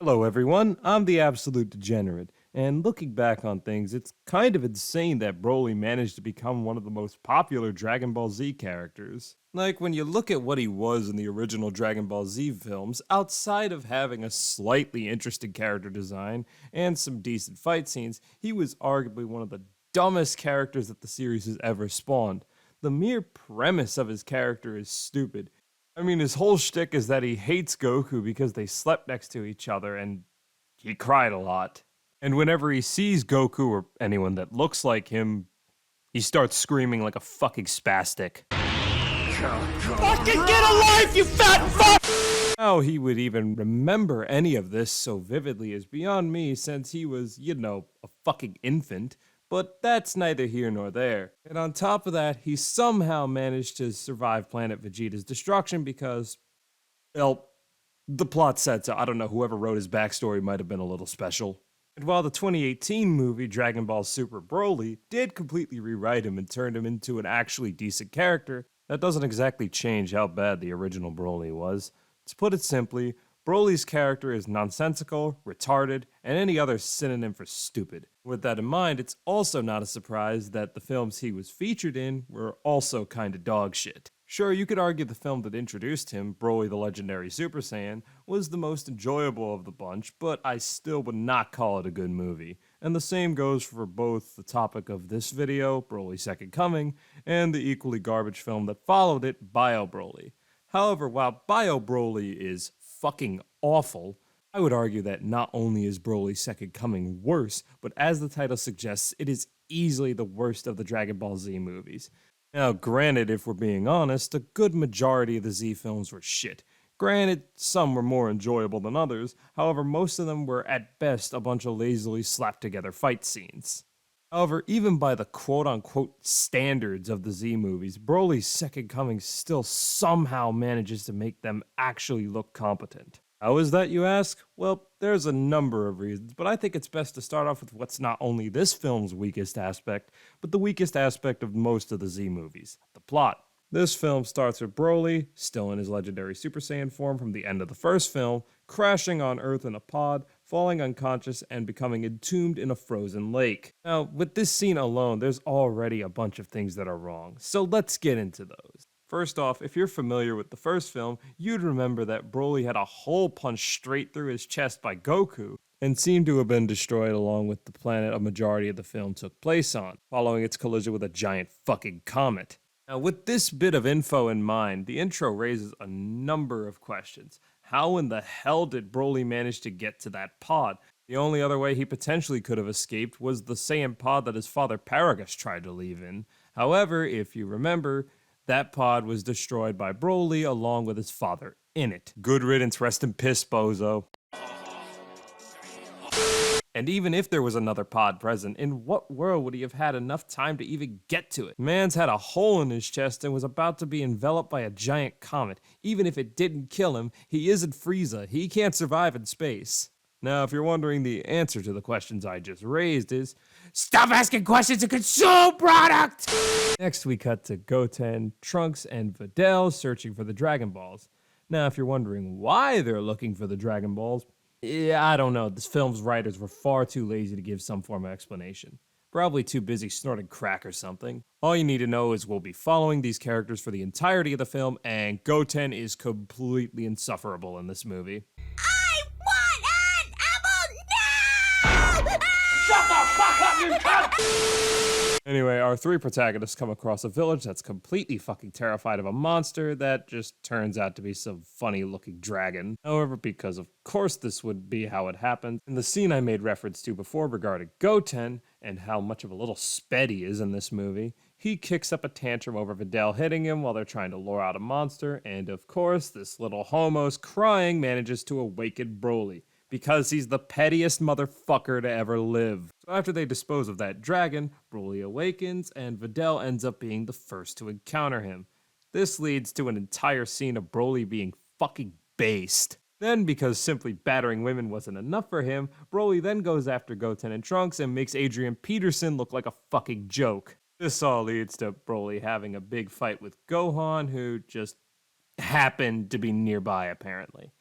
Hello everyone, I'm the absolute Degenerate, and looking back on things, it's kind of insane that Broly managed to become one of the most popular Dragon Ball Z characters. Like, when you look at what he was in the original Dragon Ball Z films, outside of having a slightly interesting character design and some decent fight scenes, he was arguably one of the dumbest characters that the series has ever spawned. The mere premise of his character is stupid. I mean, his whole shtick is that he hates Goku because they slept next to each other and he cried a lot. And whenever he sees Goku or anyone that looks like him, he starts screaming like a fucking spastic. Fucking get a life, you fat fuck! How he would even remember any of this so vividly is beyond me, since he was, a fucking infant. But that's neither here nor there. And on top of that, he somehow managed to survive Planet Vegeta's destruction because, well, the plot said so. I don't know, whoever wrote his backstory might have been a little special. And while the 2018 movie Dragon Ball Super Broly did completely rewrite him and turn him into an actually decent character, that doesn't exactly change how bad the original Broly was. To put it simply, Broly's character is nonsensical, retarded, and any other synonym for stupid. With that in mind, it's also not a surprise that the films he was featured in were also kinda dog shit. Sure, you could argue the film that introduced him, Broly the Legendary Super Saiyan, was the most enjoyable of the bunch, but I still would not call it a good movie. And the same goes for both the topic of this video, Broly's Second Coming, and the equally garbage film that followed it, Bio Broly. However, while Bio Broly is fucking awful, I would argue that not only is Broly's Second Coming worse, but as the title suggests, it is easily the worst of the Dragon Ball Z movies. Now, granted, if we're being honest, a good majority of the Z films were shit. Granted, some were more enjoyable than others, however, most of them were at best a bunch of lazily slapped together fight scenes. However, even by the quote-unquote standards of the Z movies, Broly's Second Coming still somehow manages to make them actually look competent. How is that, you ask? Well, there's a number of reasons, but I think it's best to start off with what's not only this film's weakest aspect, but the weakest aspect of most of the Z movies, the plot. This film starts with Broly, still in his legendary Super Saiyan form from the end of the first film, crashing on Earth in a pod, falling unconscious, and becoming entombed in a frozen lake. Now, with this scene alone, there's already a bunch of things that are wrong, so let's get into those. First off, if you're familiar with the first film, you'd remember that Broly had a hole punched straight through his chest by Goku, and seemed to have been destroyed along with the planet a majority of the film took place on, following its collision with a giant fucking comet. Now, with this bit of info in mind, the intro raises a number of questions. How in the hell did Broly manage to get to that pod? The only other way he potentially could have escaped was the Saiyan pod that his father Paragus tried to leave in. However, if you remember, that pod was destroyed by Broly along with his father in it. Good riddance, rest in piss, bozo. And even if there was another pod present, in what world would he have had enough time to even get to it? Man's had a hole in his chest and was about to be enveloped by a giant comet. Even if it didn't kill him, he isn't Frieza. He can't survive in space. Now, if you're wondering, the answer to the questions I just raised is, stop asking questions and consume product! Next, we cut to Goten, Trunks, and Videl searching for the Dragon Balls. Now, if you're wondering why they're looking for the Dragon Balls, I don't know. This film's writers were far too lazy to give some form of explanation. Probably too busy snorting crack or something. All you need to know is we'll be following these characters for the entirety of the film, and Goten is completely insufferable in this movie. I want an apple now! Shut the fuck up, you cunt! Anyway, our three protagonists come across a village that's completely fucking terrified of a monster that just turns out to be some funny-looking dragon. However, because of course this would be how it happened, in the scene I made reference to before regarding Goten and how much of a little sped he is in this movie, he kicks up a tantrum over Videl hitting him while they're trying to lure out a monster, and of course, this little homo's crying manages to awaken Broly, because he's the pettiest motherfucker to ever live. So after they dispose of that dragon, Broly awakens, and Videl ends up being the first to encounter him. This leads to an entire scene of Broly being fucking based. Then, because simply battering women wasn't enough for him, Broly then goes after Goten and Trunks and makes Adrian Peterson look like a fucking joke. This all leads to Broly having a big fight with Gohan, who just happened to be nearby apparently.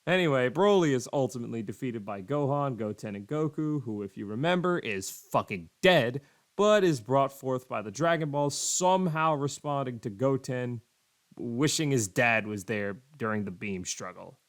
Anyway, Broly is ultimately defeated by Gohan, Goten, and Goku, who, if you remember, is fucking dead, but is brought forth by the Dragon Balls, somehow responding to Goten wishing his dad was there during the beam struggle.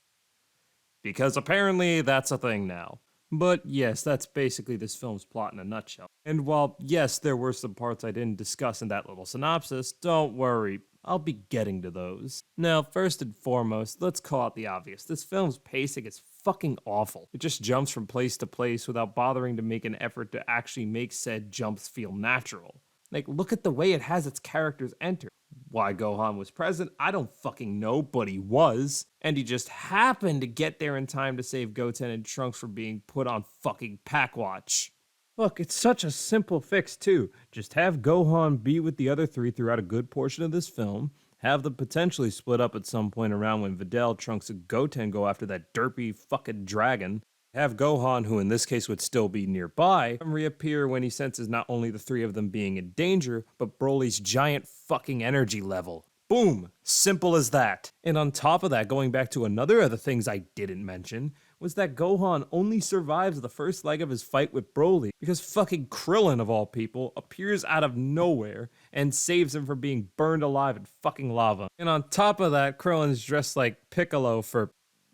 Because apparently that's a thing now. But yes, that's basically this film's plot in a nutshell. And while, yes, there were some parts I didn't discuss in that little synopsis, don't worry, I'll be getting to those. Now, first and foremost, let's call out the obvious. This film's pacing is fucking awful. It just jumps from place to place without bothering to make an effort to actually make said jumps feel natural. Like, look at the way it has its characters enter. Why Gohan was present, I don't fucking know, but he was. And he just happened to get there in time to save Goten and Trunks from being put on fucking pack watch. Look, it's such a simple fix too. Just have Gohan be with the other three throughout a good portion of this film, have them potentially split up at some point around when Videl, Trunks, and Goten go after that derpy fucking dragon, have Gohan, who in this case would still be nearby, reappear when he senses not only the three of them being in danger, but Broly's giant fucking energy level. Boom! Simple as that. And on top of that, going back to another of the things I didn't mention, was that Gohan only survives the first leg of his fight with Broly because fucking Krillin, of all people, appears out of nowhere and saves him from being burned alive in fucking lava. And on top of that, Krillin's dressed like Piccolo for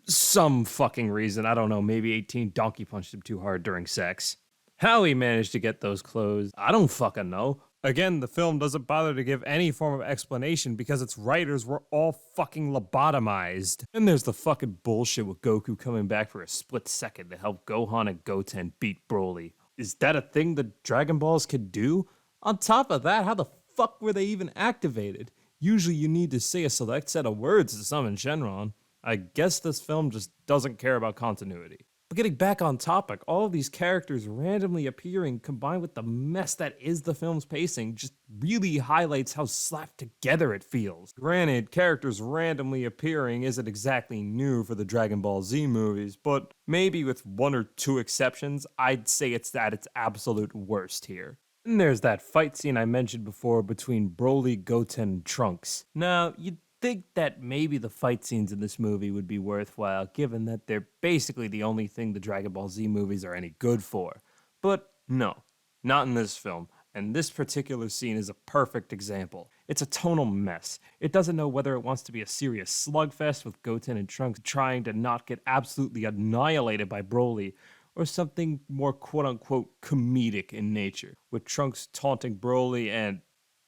some fucking reason. I don't know, maybe 18 donkey punched him too hard during sex. How he managed to get those clothes, I don't fucking know. Again, the film doesn't bother to give any form of explanation because its writers were all fucking lobotomized. And there's the fucking bullshit with Goku coming back for a split second to help Gohan and Goten beat Broly. Is that a thing the Dragon Balls could do? On top of that, how the fuck were they even activated? Usually you need to say a select set of words to summon Shenron. I guess this film just doesn't care about continuity. But getting back on topic, all of these characters randomly appearing combined with the mess that is the film's pacing just really highlights how slapped together it feels. Granted, characters randomly appearing isn't exactly new for the Dragon Ball Z movies, but maybe with one or two exceptions, I'd say it's at its absolute worst here. And there's that fight scene I mentioned before between Broly, Goten, and Trunks. Now, you'd think that maybe the fight scenes in this movie would be worthwhile, given that they're basically the only thing the Dragon Ball Z movies are any good for. But no, not in this film. And this particular scene is a perfect example. It's a tonal mess. It doesn't know whether it wants to be a serious slugfest with Goten and Trunks trying to not get absolutely annihilated by Broly, or something more quote-unquote comedic in nature, with Trunks taunting Broly and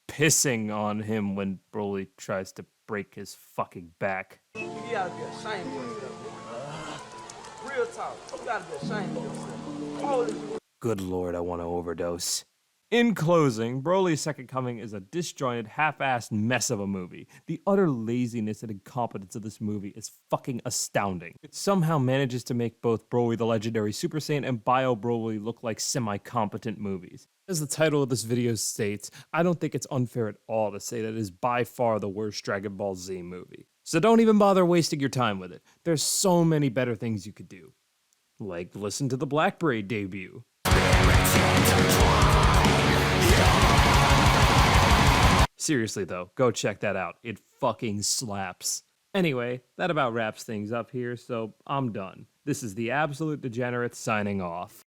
pissing on him when Broly tries to break his fucking back. You gotta be ashamed of yourself. Real talk. You gotta be ashamed of yourself. How old is you? Good lord, I want to overdose. In closing, Broly's Second Coming is a disjointed, half-assed mess of a movie. The utter laziness and incompetence of this movie is fucking astounding. It somehow manages to make both Broly the Legendary Super Saiyan and Bio Broly look like semi-competent movies. As the title of this video states, I don't think it's unfair at all to say that it is by far the worst Dragon Ball Z movie. So don't even bother wasting your time with it. There's so many better things you could do. Like listen to the BlackBraid Debut. Seriously though, go check that out. It fucking slaps. Anyway, that about wraps things up here, so I'm done. This is the Absolute Degenerate signing off.